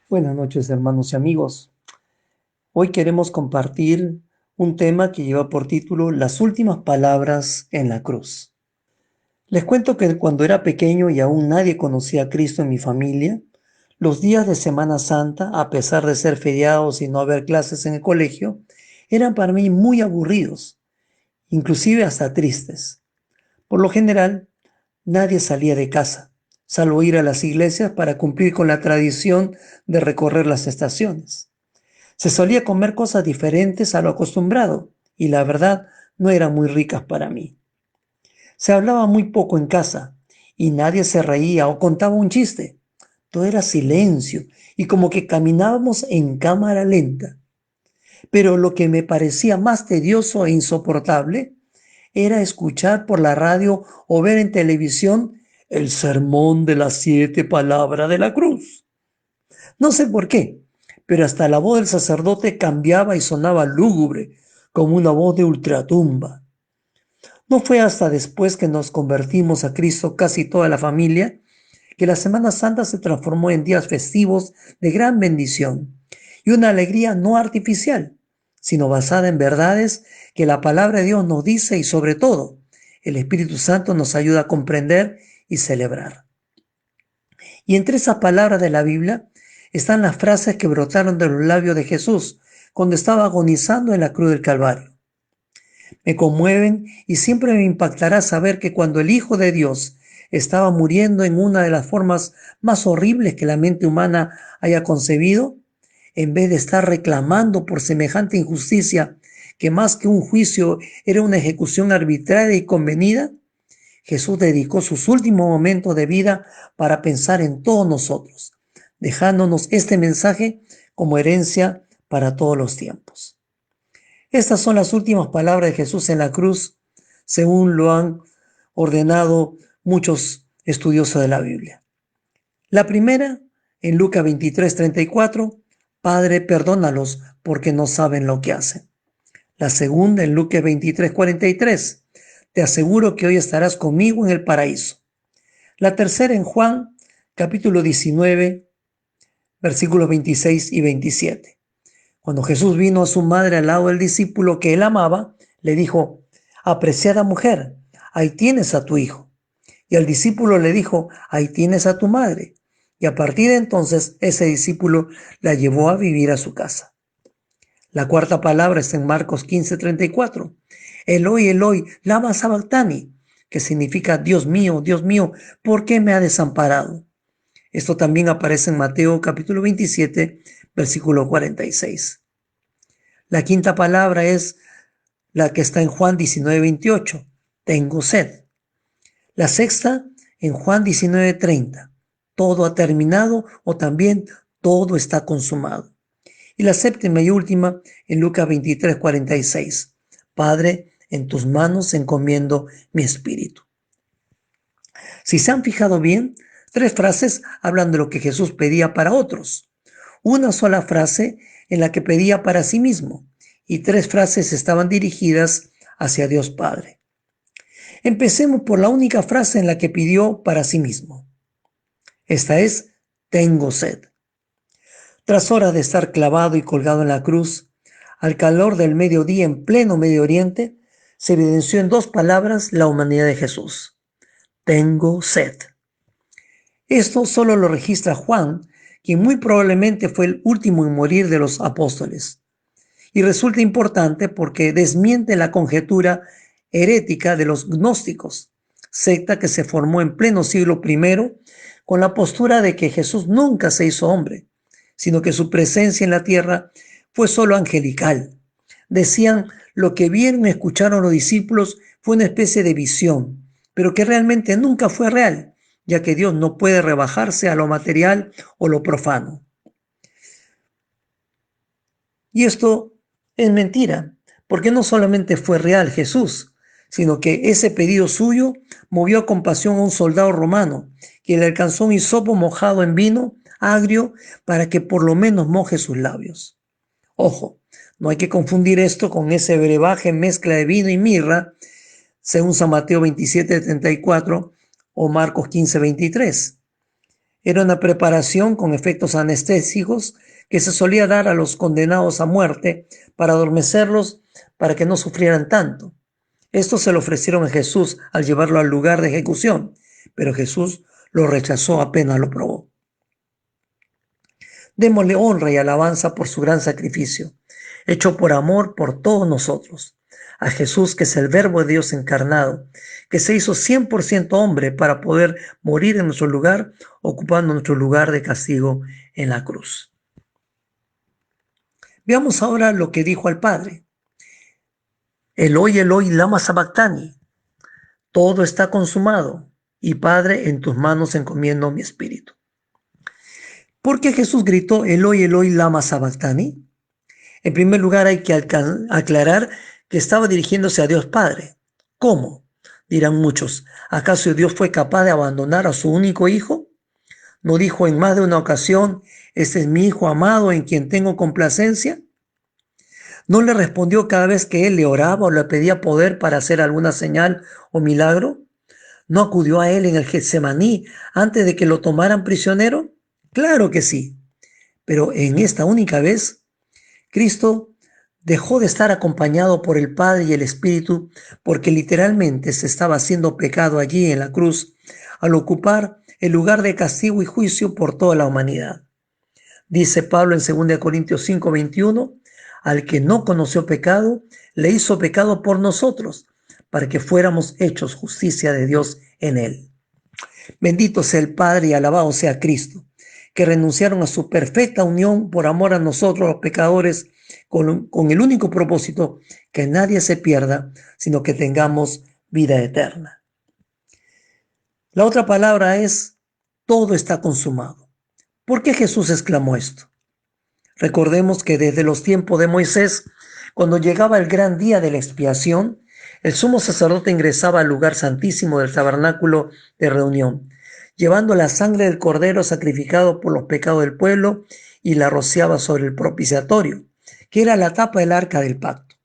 Buenas noches, hermanos y amigos. Hoy queremos compartir un tema que lleva por título Las últimas palabras en la cruz. Les cuento que cuando era pequeño y aún nadie conocía a Cristo en mi familia, los días de Semana Santa, a pesar de ser feriados y no haber clases en el colegio, eran para mí muy aburridos, inclusive hasta tristes. Por lo general, nadie salía de casa, salvo ir a las iglesias para cumplir con la tradición de recorrer las estaciones. Se solía comer cosas diferentes a lo acostumbrado y la verdad no eran muy ricas para mí. Se hablaba muy poco en casa y nadie se reía o contaba un chiste. Todo era silencio y como que caminábamos en cámara lenta. Pero lo que me parecía más tedioso e insoportable era escuchar por la radio o ver en televisión el sermón de las 7 palabras de la cruz. No sé por qué, pero hasta la voz del sacerdote cambiaba y sonaba lúgubre, como una voz de ultratumba. No fue hasta después que nos convertimos a Cristo casi toda la familia, que la Semana Santa se transformó en días festivos de gran bendición y una alegría no artificial, sino basada en verdades que la palabra de Dios nos dice y sobre todo el Espíritu Santo nos ayuda a comprender y celebrar. Y entre esas palabras de la Biblia están las frases que brotaron de los labios de Jesús cuando estaba agonizando en la cruz del Calvario. Me conmueven y siempre me impactará saber que cuando el Hijo de Dios estaba muriendo en una de las formas más horribles que la mente humana haya concebido, en vez de estar reclamando por semejante injusticia que más que un juicio era una ejecución arbitraria y convenida, Jesús dedicó sus últimos momentos de vida para pensar en todos nosotros, dejándonos este mensaje como herencia para todos los tiempos. Estas son las últimas palabras de Jesús en la cruz, según lo han ordenado muchos estudiosos de la Biblia. La primera, en Lucas 23:34, Padre, perdónalos porque no saben lo que hacen. La segunda, en Lucas 23:43, te aseguro que hoy estarás conmigo en el paraíso. La tercera, en Juan capítulo 19, versículos 26 y 27. Cuando Jesús vino a su madre al lado del discípulo que él amaba, le dijo, apreciada mujer, ahí tienes a tu hijo. Y al discípulo le dijo, ahí tienes a tu madre. Y a partir de entonces ese discípulo la llevó a vivir a su casa. La cuarta palabra está en Marcos 15:34. Eloi, Eloi, lama sabactani, que significa Dios mío, ¿por qué me ha desamparado? Esto también aparece en Mateo capítulo 27, versículo 46. La quinta palabra es la que está en Juan 19:28. Tengo sed. La sexta en Juan 19:30. Todo ha terminado o también todo está consumado. Y la séptima y última en Lucas 23:46. Padre, en tus manos encomiendo mi espíritu. Si se han fijado bien, 3 frases hablan de lo que Jesús pedía para otros. Una sola frase en la que pedía para sí mismo y 3 frases estaban dirigidas hacia Dios Padre. Empecemos por la única frase en la que pidió para sí mismo. Esta es, tengo sed. Tras horas de estar clavado y colgado en la cruz, al calor del mediodía en pleno Medio Oriente, se evidenció en 2 palabras la humanidad de Jesús. Tengo sed. Esto solo lo registra Juan, quien muy probablemente fue el último en morir de los apóstoles. Y resulta importante porque desmiente la conjetura herética de los gnósticos, secta que se formó en pleno siglo I con la postura de que Jesús nunca se hizo hombre, sino que su presencia en la tierra fue solo angelical. Decían, lo que vieron y escucharon los discípulos fue una especie de visión, pero que realmente nunca fue real, ya que Dios no puede rebajarse a lo material o lo profano. Y esto es mentira, porque no solamente fue real Jesús, sino que ese pedido suyo movió a compasión a un soldado romano, que le alcanzó un hisopo mojado en vino agrio para que por lo menos moje sus labios. Ojo, no hay que confundir esto con ese brebaje mezcla de vino y mirra, según San Mateo 27:34 o Marcos 15:23. Era una preparación con efectos anestésicos que se solía dar a los condenados a muerte para adormecerlos para que no sufrieran tanto. Esto se lo ofrecieron a Jesús al llevarlo al lugar de ejecución, pero Jesús lo rechazó apenas lo probó. Démosle honra y alabanza por su gran sacrificio, hecho por amor por todos nosotros. A Jesús, que es el Verbo de Dios encarnado, que se hizo 100% hombre para poder morir en nuestro lugar, ocupando nuestro lugar de castigo en la cruz. Veamos ahora lo que dijo al Padre. Eloi, Eloi, lama sabactani. Todo está consumado. Y Padre, en tus manos encomiendo mi espíritu. ¿Por qué Jesús gritó Eloi, Eloi, lama sabactani? En primer lugar, hay que aclarar que estaba dirigiéndose a Dios Padre. ¿Cómo? Dirán muchos. ¿Acaso Dios fue capaz de abandonar a su único hijo? ¿No dijo en más de una ocasión, este es mi hijo amado en quien tengo complacencia? ¿No le respondió cada vez que él le oraba o le pedía poder para hacer alguna señal o milagro? ¿No acudió a él en el Getsemaní antes de que lo tomaran prisionero? Claro que sí. Pero en esta única vez, Cristo dejó de estar acompañado por el Padre y el Espíritu porque literalmente se estaba haciendo pecado allí en la cruz al ocupar el lugar de castigo y juicio por toda la humanidad. Dice Pablo en 2 Corintios 5:21, al que no conoció pecado, le hizo pecado por nosotros, para que fuéramos hechos justicia de Dios en él. Bendito sea el Padre y alabado sea Cristo, que renunciaron a su perfecta unión por amor a nosotros los pecadores, con el único propósito que nadie se pierda, sino que tengamos vida eterna. La otra palabra es, todo está consumado. ¿Por qué Jesús exclamó esto? Recordemos que desde los tiempos de Moisés, cuando llegaba el gran día de la expiación, el sumo sacerdote ingresaba al lugar santísimo del tabernáculo de reunión, llevando la sangre del cordero sacrificado por los pecados del pueblo y la rociaba sobre el propiciatorio, que era la tapa del arca del pacto.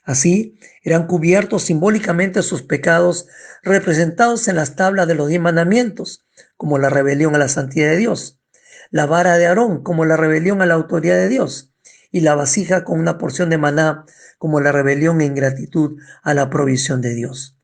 Así eran cubiertos simbólicamente sus pecados representados en las tablas de los 10 mandamientos, como la rebelión a la santidad de Dios, la vara de Aarón como la rebelión a la autoridad de Dios, y la vasija con una porción de maná como la rebelión e ingratitud a la provisión de Dios.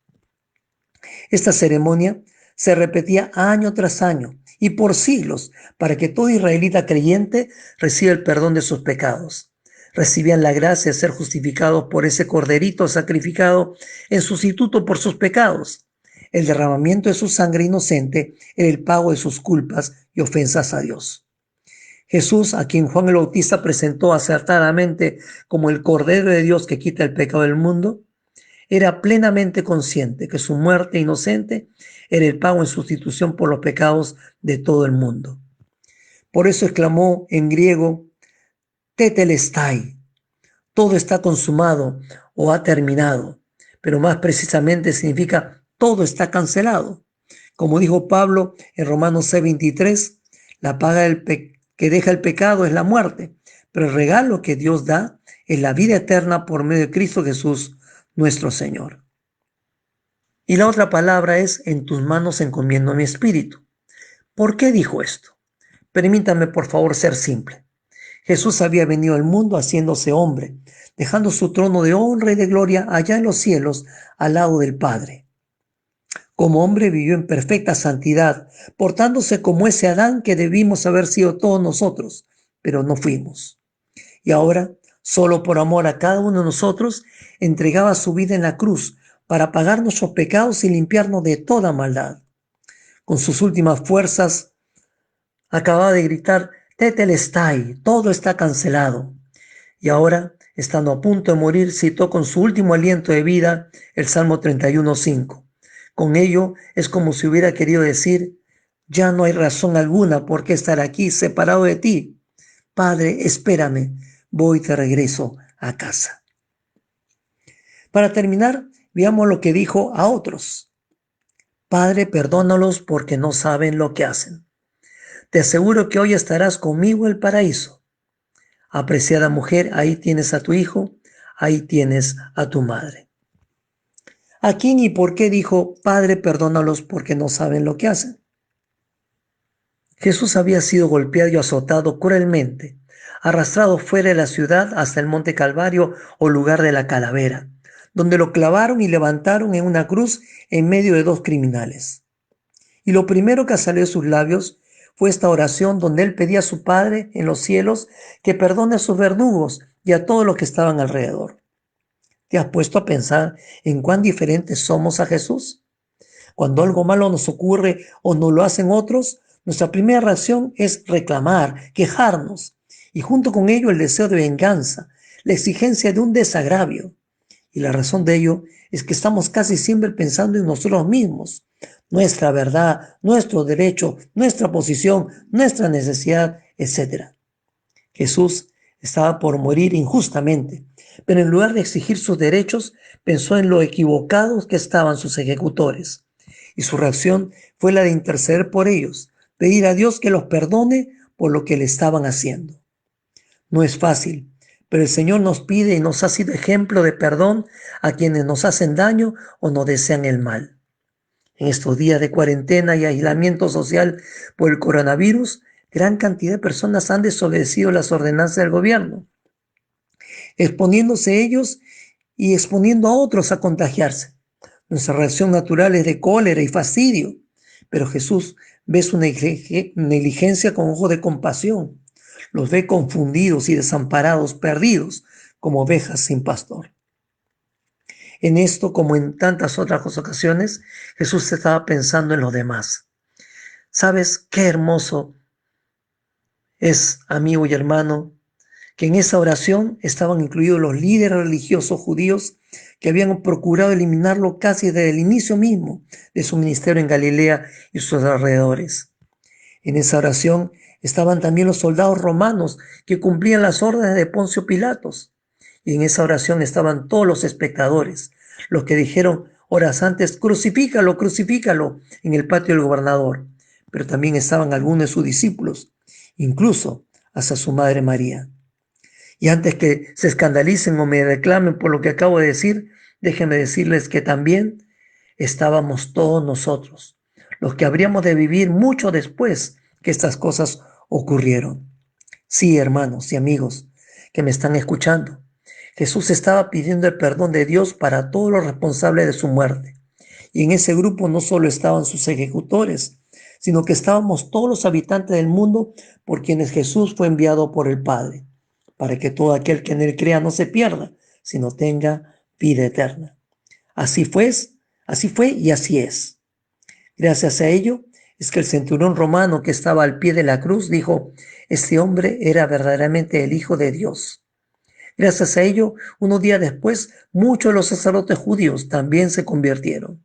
Esta ceremonia se repetía año tras año y por siglos para que todo israelita creyente reciba el perdón de sus pecados. Recibían la gracia de ser justificados por ese corderito sacrificado en sustituto por sus pecados. El derramamiento de su sangre inocente era el pago de sus culpas y ofensas a Dios. Jesús, a quien Juan el Bautista presentó acertadamente como el Cordero de Dios que quita el pecado del mundo, era plenamente consciente que su muerte inocente era el pago en sustitución por los pecados de todo el mundo. Por eso exclamó en griego, tetelestai, todo está consumado o ha terminado, pero más precisamente significa todo está cancelado. Como dijo Pablo en Romanos 6:23, la paga que deja el pecado es la muerte, pero el regalo que Dios da es la vida eterna por medio de Cristo Jesús, nuestro Señor. Y la otra palabra es, en tus manos encomiendo mi espíritu. ¿Por qué dijo esto? Permítame por favor ser simple. Jesús había venido al mundo haciéndose hombre, dejando su trono de honra y de gloria allá en los cielos, al lado del Padre. Como hombre vivió en perfecta santidad, portándose como ese Adán que debimos haber sido todos nosotros, pero no fuimos. Y ahora, solo por amor a cada uno de nosotros, entregaba su vida en la cruz para pagar nuestros pecados y limpiarnos de toda maldad. Con sus últimas fuerzas, acababa de gritar, tetelestai, todo está cancelado. Y ahora, estando a punto de morir, citó con su último aliento de vida el Salmo 31:5. Con ello es como si hubiera querido decir, ya no hay razón alguna por qué estar aquí separado de ti. Padre, espérame, voy de regreso a casa. Para terminar, veamos lo que dijo a otros. Padre, perdónalos porque no saben lo que hacen. Te aseguro que hoy estarás conmigo en el paraíso. Apreciada mujer, ahí tienes a tu hijo, ahí tienes a tu madre. ¿A quién y por qué dijo, Padre, perdónalos porque no saben lo que hacen? Jesús había sido golpeado y azotado cruelmente, arrastrado fuera de la ciudad hasta el monte Calvario o lugar de la calavera, donde lo clavaron y levantaron en una cruz en medio de dos criminales. Y lo primero que salió de sus labios fue esta oración donde él pedía a su Padre en los cielos que perdone a sus verdugos y a todos los que estaban alrededor. ¿Te has puesto a pensar en cuán diferentes somos a Jesús? Cuando algo malo nos ocurre o nos lo hacen otros, nuestra primera reacción es reclamar, quejarnos, y junto con ello el deseo de venganza, la exigencia de un desagravio. Y la razón de ello es que estamos casi siempre pensando en nosotros mismos, nuestra verdad, nuestro derecho, nuestra posición, nuestra necesidad, etc. Jesús estaba por morir injustamente, pero en lugar de exigir sus derechos, pensó en lo equivocados que estaban sus ejecutores. Y su reacción fue la de interceder por ellos, pedir a Dios que los perdone por lo que le estaban haciendo. No es fácil, pero el Señor nos pide y nos ha sido ejemplo de perdón a quienes nos hacen daño o nos desean el mal. En estos días de cuarentena y aislamiento social por el coronavirus, gran cantidad de personas han desobedecido las ordenanzas del gobierno, exponiéndose ellos y exponiendo a otros a contagiarse. Nuestra reacción natural es de cólera y fastidio, pero Jesús ve su negligencia con ojos de compasión. Los ve confundidos y desamparados, perdidos, como ovejas sin pastor. En esto, como en tantas otras ocasiones, Jesús estaba pensando en los demás. ¿Sabes qué hermoso es, amigo y hermano, que en esa oración estaban incluidos los líderes religiosos judíos que habían procurado eliminarlo casi desde el inicio mismo de su ministerio en Galilea y sus alrededores? En esa oración estaban también los soldados romanos que cumplían las órdenes de Poncio Pilatos. Y en esa oración estaban todos los espectadores, los que dijeron horas antes, crucifícalo, crucifícalo, en el patio del gobernador. Pero también estaban algunos de sus discípulos, incluso hasta su madre María. Y antes que se escandalicen o me reclamen por lo que acabo de decir, déjenme decirles que también estábamos todos nosotros, los que habríamos de vivir mucho después que estas cosas ocurrieron. Sí, hermanos y amigos que me están escuchando, Jesús estaba pidiendo el perdón de Dios para todos los responsables de su muerte. Y en ese grupo no solo estaban sus ejecutores, sino que estábamos todos los habitantes del mundo por quienes Jesús fue enviado por el Padre, para que todo aquel que en él crea no se pierda, sino tenga vida eterna. Así fue y así es. Gracias a ello es que el centurión romano que estaba al pie de la cruz dijo, este hombre era verdaderamente el Hijo de Dios. Gracias a ello, unos días después, muchos de los sacerdotes judíos también se convirtieron.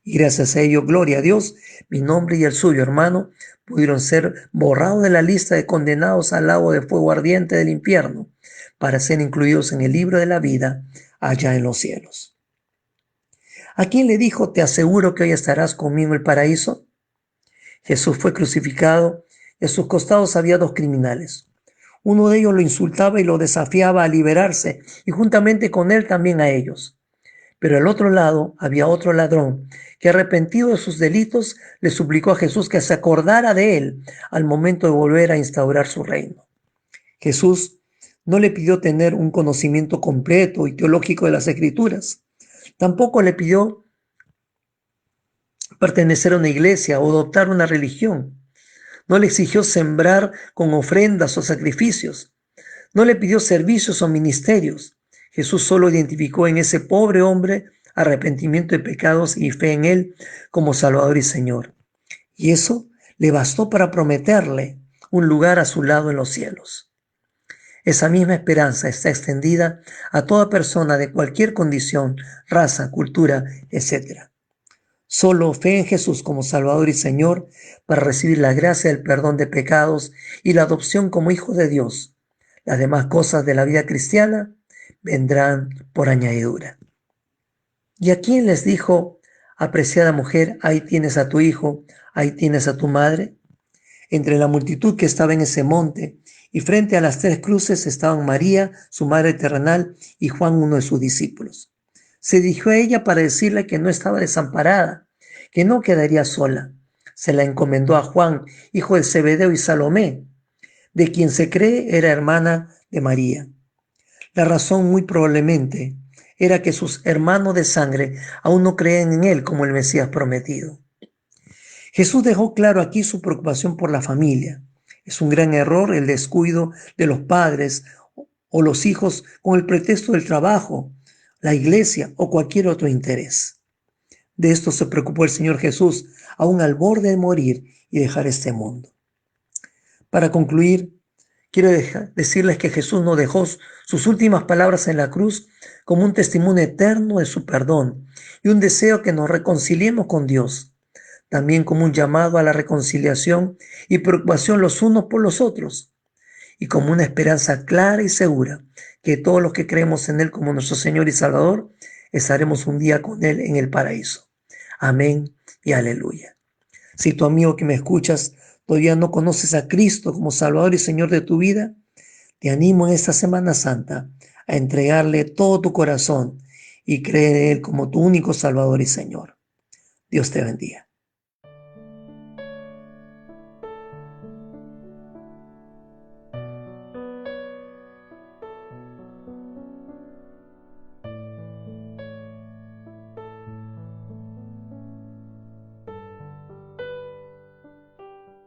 Y gracias a ello, gloria a Dios, mi nombre y el suyo, hermano, pudieron ser borrados de la lista de condenados al lago de fuego ardiente del infierno, para ser incluidos en el libro de la vida allá en los cielos. ¿A quién le dijo, te aseguro que hoy estarás conmigo en el paraíso? Jesús fue crucificado y a sus costados había dos criminales. Uno de ellos lo insultaba y lo desafiaba a liberarse, y juntamente con él también a ellos. Pero al otro lado había otro ladrón, que arrepentido de sus delitos, le suplicó a Jesús que se acordara de él al momento de volver a instaurar su reino. Jesús no le pidió tener un conocimiento completo y teológico de las Escrituras. Tampoco le pidió pertenecer a una iglesia o adoptar una religión. No le exigió sembrar con ofrendas o sacrificios. No le pidió servicios o ministerios. Jesús solo identificó en ese pobre hombre arrepentimiento de pecados y fe en él como Salvador y Señor. Y eso le bastó para prometerle un lugar a su lado en los cielos. Esa misma esperanza está extendida a toda persona de cualquier condición, raza, cultura, etc. Solo fe en Jesús como Salvador y Señor para recibir la gracia del perdón de pecados y la adopción como hijo de Dios. Las demás cosas de la vida cristiana vendrán por añadidura. ¿Y a quién les dijo, apreciada mujer, ahí tienes a tu hijo, ahí tienes a tu madre? Entre la multitud que estaba en ese monte y frente a las tres cruces estaban María, su madre terrenal, y Juan, uno de sus discípulos. Se dirigió a ella para decirle que no estaba desamparada, que no quedaría sola, Se la encomendó a Juan, hijo de Zebedeo, y Salomé, de quien se cree era hermana de María. La razón muy probablemente era que sus hermanos de sangre aún no creían en él como el Mesías prometido. Jesús dejó claro aquí su preocupación por la familia. Es un gran error el descuido de los padres o los hijos con el pretexto del trabajo, la iglesia o cualquier otro interés. De esto se preocupó el Señor Jesús, aún al borde de morir y dejar este mundo. Para concluir, quiero decirles que Jesús nos dejó sus últimas palabras en la cruz como un testimonio eterno de su perdón y un deseo que nos reconciliemos con Dios, también como un llamado a la reconciliación y preocupación los unos por los otros, y como una esperanza clara y segura que todos los que creemos en Él como nuestro Señor y Salvador, estaremos un día con Él en el paraíso. Amén y aleluya. Si tu amigo que me escuchas todavía no conoces a Cristo como Salvador y Señor de tu vida, te animo en esta Semana Santa a entregarle todo tu corazón y creer en Él como tu único Salvador y Señor. Dios te bendiga.